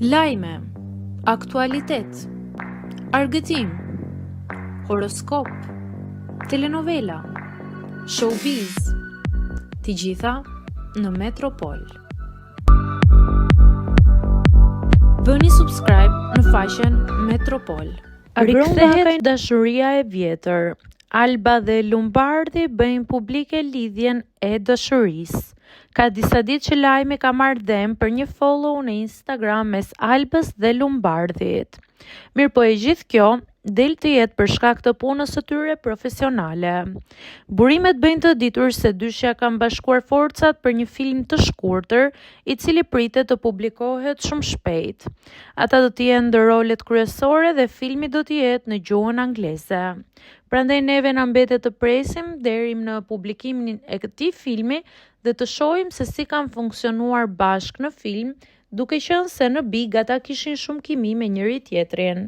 Lajme, aktualitet, argëtim, horoskop, telenovela, showbiz, të gjitha në Metropol. Bëni subscribe në faqen Metropol. Rikthehet dashuria e vjetër. Alba dhe Lumbardi bëjnë publike lidhjen e dashurisë. Ka disa ditë që lajmi ka marrë dëm për një follow në Instagram mes Albës dhe Lumbardit. Mirë po e gjithë kjo del të jetë për shkak të punës së tyre profesionale. Burimet bëjnë të ditur se dyshja kanë bashkuar forcat për një film të shkurtër, i cili pritet të publikohet shumë shpejt. Ata do të jenë ndër rolet kryesore dhe filmi do të jetë në gjuhën angleze. Prandaj neve na mbetet të presim deri në publikimin e këtij filmi dhe të shohim se si kanë funksionuar bashkë në film, duke qenë se në Big ata kishin shumë kimi me njëri tjetrin.